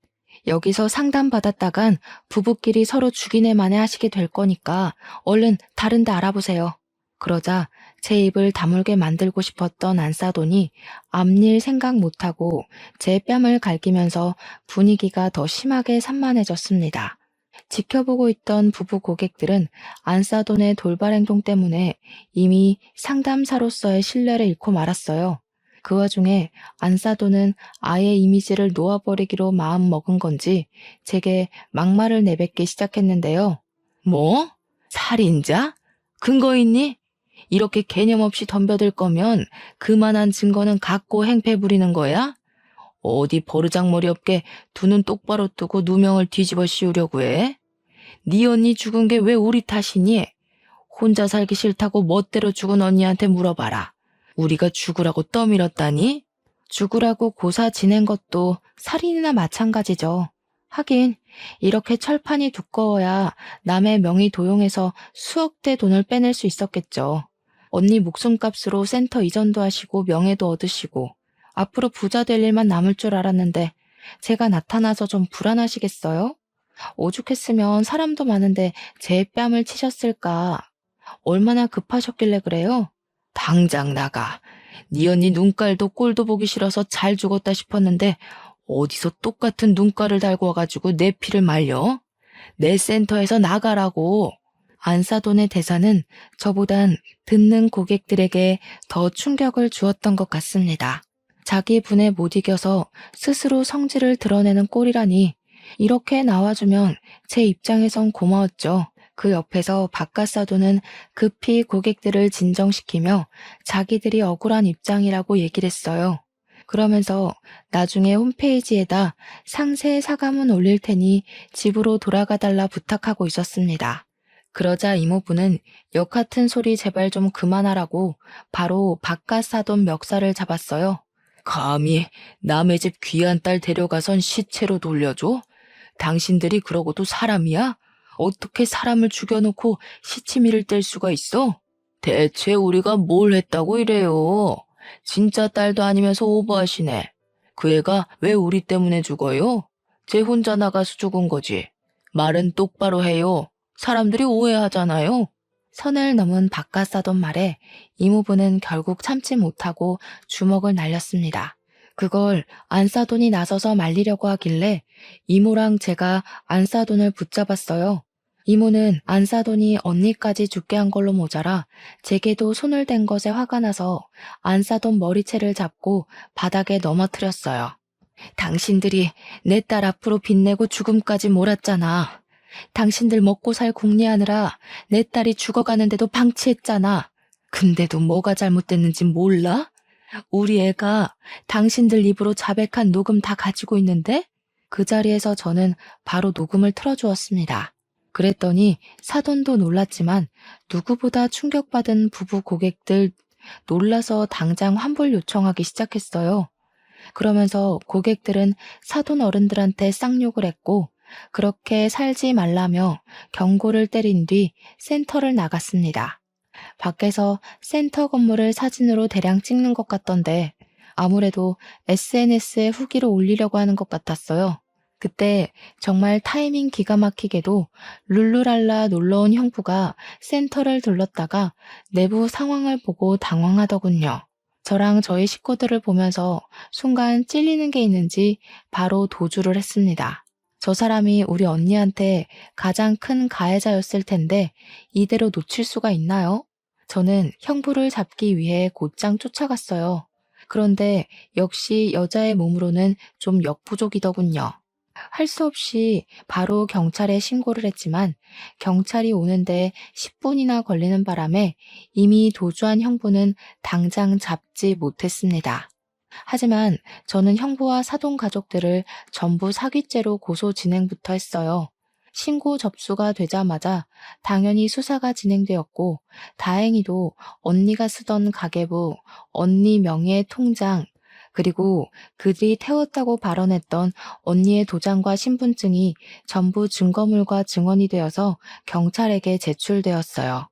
여기서 상담받았다간 부부끼리 서로 죽이네 마네 하시게 될 거니까 얼른 다른 데 알아보세요. 그러자 제 입을 다물게 만들고 싶었던 안사돈이 앞일 생각 못하고 제 뺨을 갈기면서 분위기가 더 심하게 산만해졌습니다. 지켜보고 있던 부부 고객들은 안사돈의 돌발 행동 때문에 이미 상담사로서의 신뢰를 잃고 말았어요. 그 와중에 안사돈은 아예 이미지를 놓아버리기로 마음먹은 건지 제게 막말을 내뱉기 시작했는데요. 뭐? 살인자? 근거 있니? 이렇게 개념 없이 덤벼들 거면 그만한 증거는 갖고 행패 부리는 거야? 어디 버르장머리 없게 두 눈 똑바로 뜨고 누명을 뒤집어 씌우려고 해? 네 언니 죽은 게 왜 우리 탓이니? 혼자 살기 싫다고 멋대로 죽은 언니한테 물어봐라. 우리가 죽으라고 떠밀었다니? 죽으라고 고사 지낸 것도 살인이나 마찬가지죠. 하긴 이렇게 철판이 두꺼워야 남의 명의 도용해서 수억대 돈을 빼낼 수 있었겠죠. 언니 목숨값으로 센터 이전도 하시고 명예도 얻으시고 앞으로 부자 될 일만 남을 줄 알았는데 제가 나타나서 좀 불안하시겠어요? 오죽했으면 사람도 많은데 제 뺨을 치셨을까? 얼마나 급하셨길래 그래요? 당장 나가. 네 언니 눈깔도 꼴도 보기 싫어서 잘 죽었다 싶었는데 어디서 똑같은 눈깔을 달고 와가지고 내 피를 말려? 내 센터에서 나가라고. 안사돈의 대사는 저보단 듣는 고객들에게 더 충격을 주었던 것 같습니다. 자기 분에 못 이겨서 스스로 성질을 드러내는 꼴이라니 이렇게 나와주면 제 입장에선 고마웠죠. 그 옆에서 바깥사도는 급히 고객들을 진정시키며 자기들이 억울한 입장이라고 얘기를 했어요. 그러면서 나중에 홈페이지에다 상세 사과문 올릴 테니 집으로 돌아가 달라 부탁하고 있었습니다. 그러자 이모부는 역 같은 소리 제발 좀 그만하라고 바로 바깥사돈 멱살을 잡았어요. 감히 남의 집 귀한 딸 데려가선 시체로 돌려줘? 당신들이 그러고도 사람이야? 어떻게 사람을 죽여놓고 시치미를 뗄 수가 있어? 대체 우리가 뭘 했다고 이래요? 진짜 딸도 아니면서 오버하시네. 그 애가 왜 우리 때문에 죽어요? 쟤 혼자 나가서 죽은 거지. 말은 똑바로 해요. 사람들이 오해하잖아요. 선을 넘은 바깥사돈 말에 이모부는 결국 참지 못하고 주먹을 날렸습니다. 그걸 안사돈이 나서서 말리려고 하길래 이모랑 제가 안사돈을 붙잡았어요. 이모는 안사돈이 언니까지 죽게 한 걸로 모자라 제게도 손을 댄 것에 화가 나서 안사돈 머리채를 잡고 바닥에 넘어뜨렸어요. 당신들이 내 딸 앞으로 빚내고 죽음까지 몰았잖아. 당신들 먹고 살 궁리하느라 내 딸이 죽어가는데도 방치했잖아. 근데도 뭐가 잘못됐는지 몰라? 우리 애가 당신들 입으로 자백한 녹음 다 가지고 있는데? 그 자리에서 저는 바로 녹음을 틀어주었습니다. 그랬더니 사돈도 놀랐지만 누구보다 충격받은 부부 고객들 놀라서 당장 환불 요청하기 시작했어요. 그러면서 고객들은 사돈 어른들한테 쌍욕을 했고 그렇게 살지 말라며 경고를 때린 뒤 센터를 나갔습니다. 밖에서 센터 건물을 사진으로 대량 찍는 것 같던데 아무래도 SNS에 후기로 올리려고 하는 것 같았어요. 그때 정말 타이밍 기가 막히게도 룰루랄라 놀러온 형부가 센터를 들렀다가 내부 상황을 보고 당황하더군요. 저랑 저희 식구들을 보면서 순간 찔리는 게 있는지 바로 도주를 했습니다. 저 사람이 우리 언니한테 가장 큰 가해자였을 텐데 이대로 놓칠 수가 있나요? 저는 형부를 잡기 위해 곧장 쫓아갔어요. 그런데 역시 여자의 몸으로는 좀 역부족이더군요. 할 수 없이 바로 경찰에 신고를 했지만 경찰이 오는데 10분이나 걸리는 바람에 이미 도주한 형부는 당장 잡지 못했습니다. 하지만 저는 형부와 사돈 가족들을 전부 사기죄로 고소 진행부터 했어요. 신고 접수가 되자마자 당연히 수사가 진행되었고 다행히도 언니가 쓰던 가계부, 언니 명의의 통장, 그리고 그들이 태웠다고 발언했던 언니의 도장과 신분증이 전부 증거물과 증언이 되어서 경찰에게 제출되었어요.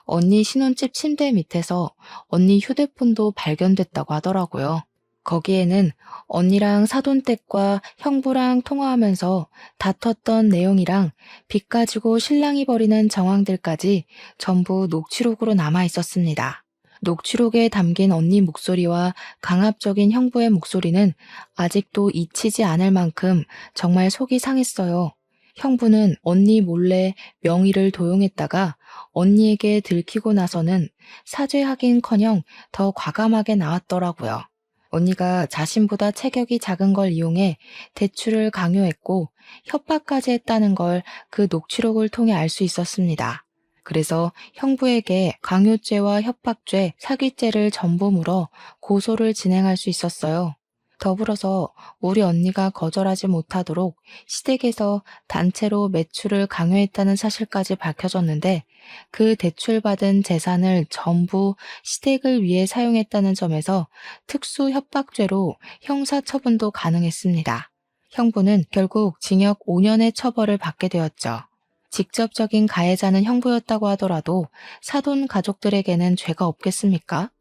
언니 신혼집 침대 밑에서 언니 휴대폰도 발견됐다고 하더라고요. 거기에는 언니랑 사돈댁과 형부랑 통화하면서 다퉜던 내용이랑 빚 가지고 신랑이 벌이는 정황들까지 전부 녹취록으로 남아 있었습니다. 녹취록에 담긴 언니 목소리와 강압적인 형부의 목소리는 아직도 잊히지 않을 만큼 정말 속이 상했어요. 형부는 언니 몰래 명의를 도용했다가 언니에게 들키고 나서는 사죄하긴커녕 더 과감하게 나왔더라고요. 언니가 자신보다 체격이 작은 걸 이용해 대출을 강요했고 협박까지 했다는 걸 그 녹취록을 통해 알 수 있었습니다. 그래서 형부에게 강요죄와 협박죄, 사기죄를 전부 물어 고소를 진행할 수 있었어요. 더불어서 우리 언니가 거절하지 못하도록 시댁에서 단체로 매출을 강요했다는 사실까지 밝혀졌는데 그 대출받은 재산을 전부 시댁을 위해 사용했다는 점에서 특수 협박죄로 형사처분도 가능했습니다. 형부는 결국 징역 5년의 처벌을 받게 되었죠. 직접적인 가해자는 형부였다고 하더라도 사돈 가족들에게는 죄가 없겠습니까?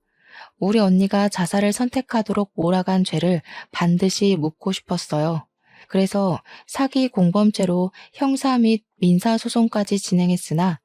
우리 언니가 자살을 선택하도록 몰아간 죄를 반드시 묻고 싶었어요. 그래서 사기 공범죄로 형사 및 민사소송까지 진행했으나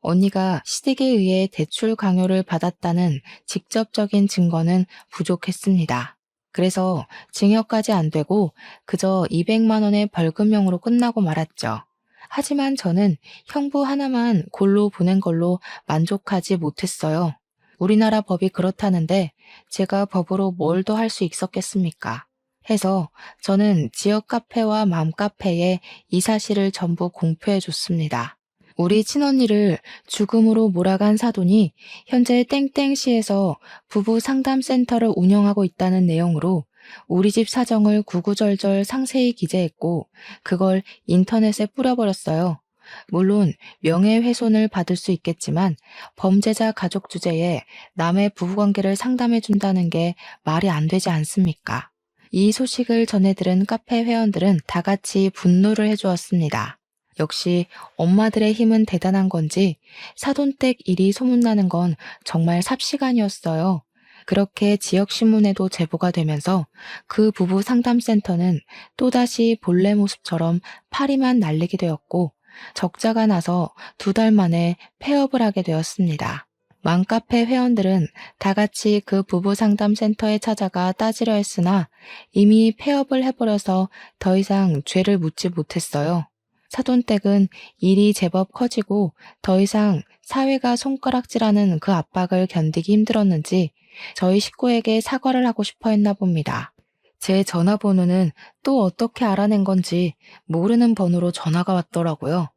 언니가 시댁에 의해 대출 강요를 받았다는 직접적인 증거는 부족했습니다. 그래서 징역까지 안 되고 그저 200만 원의 벌금형으로 끝나고 말았죠. 하지만 저는 형부 하나만 골로 보낸 걸로 만족하지 못했어요. 우리나라 법이 그렇다는데 제가 법으로 뭘 더 할 수 있었겠습니까? 해서 저는 지역 카페와 맘카페에 이 사실을 전부 공표해 줬습니다. 우리 친언니를 죽음으로 몰아간 사돈이 현재 땡땡시에서 부부 상담센터를 운영하고 있다는 내용으로 우리 집 사정을 구구절절 상세히 기재했고 그걸 인터넷에 뿌려버렸어요. 물론 명예훼손을 받을 수 있겠지만 범죄자 가족 주제에 남의 부부관계를 상담해준다는 게 말이 안 되지 않습니까? 이 소식을 전해 들은 카페 회원들은 다 같이 분노를 해주었습니다. 역시 엄마들의 힘은 대단한 건지 사돈댁 일이 소문나는 건 정말 삽시간이었어요. 그렇게 지역신문에도 제보가 되면서 그 부부 상담센터는 또다시 본래 모습처럼 파리만 날리게 되었고 적자가 나서 2달 만에 폐업을 하게 되었습니다. 맘카페 회원들은 다 같이 그 부부 상담센터에 찾아가 따지려 했으나 이미 폐업을 해버려서 더 이상 죄를 묻지 못했어요. 사돈댁은 일이 제법 커지고 더 이상 사회가 손가락질하는 그 압박을 견디기 힘들었는지 저희 식구에게 사과를 하고 싶어 했나 봅니다. 제 전화번호는 또 어떻게 알아낸 건지 모르는 번호로 전화가 왔더라고요.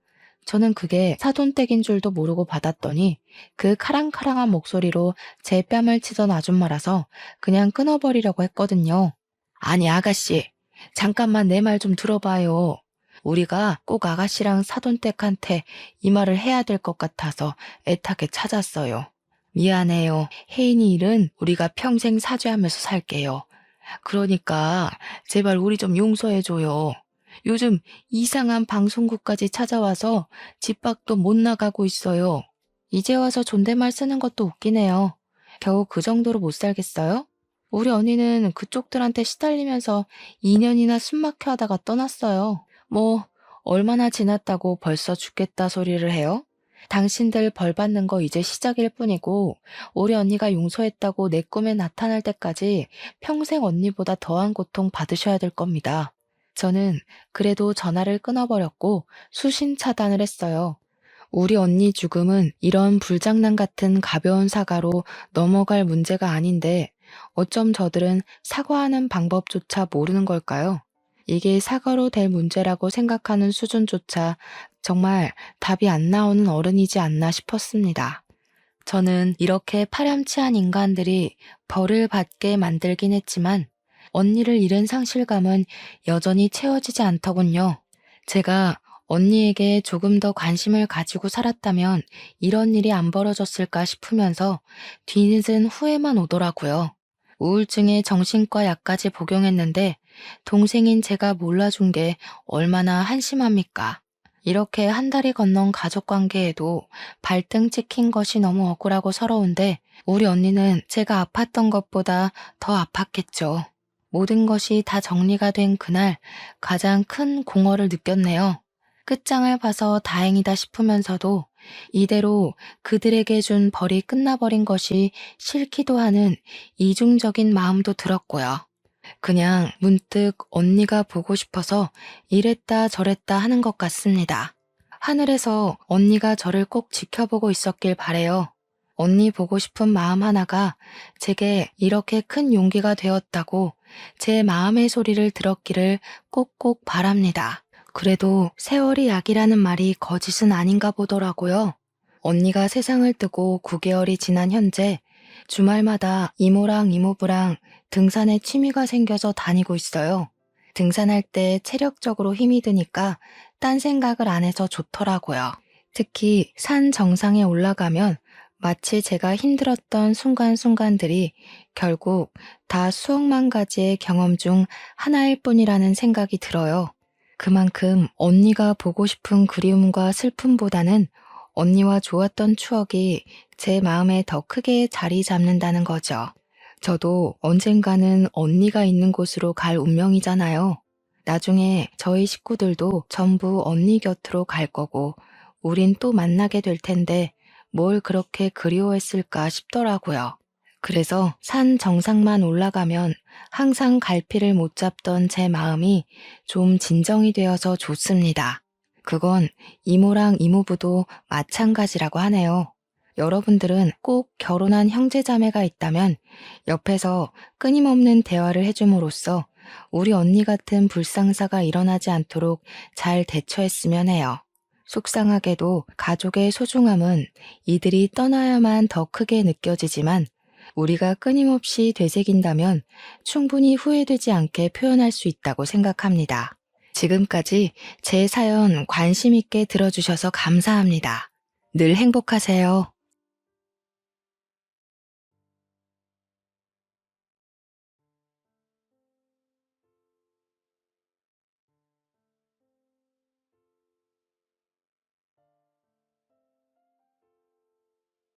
저는 그게 사돈댁인 줄도 모르고 받았더니 그 카랑카랑한 목소리로 제 뺨을 치던 아줌마라서 그냥 끊어버리려고 했거든요. 아니 아가씨, 잠깐만 내 말 좀 들어봐요. 우리가 꼭 아가씨랑 사돈댁한테 이 말을 해야 될 것 같아서 애타게 찾았어요. 미안해요. 혜인이 일은 우리가 평생 사죄하면서 살게요. 그러니까 제발 우리 좀 용서해줘요. 요즘 이상한 방송국까지 찾아와서 집 밖도 못 나가고 있어요. 이제 와서 존댓말 쓰는 것도 웃기네요. 겨우 그 정도로 못 살겠어요? 우리 언니는 그쪽들한테 시달리면서 2년이나 숨막혀 하다가 떠났어요. 뭐 얼마나 지났다고 벌써 죽겠다 소리를 해요? 당신들 벌 받는 거 이제 시작일 뿐이고 우리 언니가 용서했다고 내 꿈에 나타날 때까지 평생 언니보다 더한 고통 받으셔야 될 겁니다. 저는 그래도 전화를 끊어버렸고 수신 차단을 했어요. 우리 언니 죽음은 이런 불장난 같은 가벼운 사과로 넘어갈 문제가 아닌데 어쩜 저들은 사과하는 방법조차 모르는 걸까요? 이게 사과로 될 문제라고 생각하는 수준조차 정말 답이 안 나오는 어른이지 않나 싶었습니다. 저는 이렇게 파렴치한 인간들이 벌을 받게 만들긴 했지만 언니를 잃은 상실감은 여전히 채워지지 않더군요. 제가 언니에게 조금 더 관심을 가지고 살았다면 이런 일이 안 벌어졌을까 싶으면서 뒤늦은 후회만 오더라고요. 우울증에 정신과 약까지 복용했는데 동생인 제가 몰라준 게 얼마나 한심합니까? 이렇게 한 달이 건넌 가족관계에도 발등 찍힌 것이 너무 억울하고 서러운데 우리 언니는 제가 아팠던 것보다 더 아팠겠죠. 모든 것이 다 정리가 된 그날 가장 큰 공허를 느꼈네요. 끝장을 봐서 다행이다 싶으면서도 이대로 그들에게 준 벌이 끝나버린 것이 싫기도 하는 이중적인 마음도 들었고요. 그냥 문득 언니가 보고 싶어서 이랬다 저랬다 하는 것 같습니다. 하늘에서 언니가 저를 꼭 지켜보고 있었길 바래요. 언니 보고 싶은 마음 하나가 제게 이렇게 큰 용기가 되었다고 제 마음의 소리를 들었기를 꼭꼭 바랍니다. 그래도 세월이 약이라는 말이 거짓은 아닌가 보더라고요. 언니가 세상을 뜨고 9개월이 지난 현재 주말마다 이모랑 이모부랑 등산에 취미가 생겨서 다니고 있어요. 등산할 때 체력적으로 힘이 드니까 딴 생각을 안 해서 좋더라고요. 특히 산 정상에 올라가면 마치 제가 힘들었던 순간순간들이 결국 다 수억만 가지의 경험 중 하나일 뿐이라는 생각이 들어요. 그만큼 언니가 보고 싶은 그리움과 슬픔보다는 언니와 좋았던 추억이 제 마음에 더 크게 자리 잡는다는 거죠. 저도 언젠가는 언니가 있는 곳으로 갈 운명이잖아요. 나중에 저희 식구들도 전부 언니 곁으로 갈 거고 우린 또 만나게 될 텐데 뭘 그렇게 그리워했을까 싶더라고요. 그래서 산 정상만 올라가면 항상 갈피를 못 잡던 제 마음이 좀 진정이 되어서 좋습니다. 그건 이모랑 이모부도 마찬가지라고 하네요. 여러분들은 꼭 결혼한 형제자매가 있다면 옆에서 끊임없는 대화를 해줌으로써 우리 언니 같은 불상사가 일어나지 않도록 잘 대처했으면 해요. 속상하게도 가족의 소중함은 이들이 떠나야만 더 크게 느껴지지만 우리가 끊임없이 되새긴다면 충분히 후회되지 않게 표현할 수 있다고 생각합니다. 지금까지 제 사연 관심 있게 들어주셔서 감사합니다. 늘 행복하세요.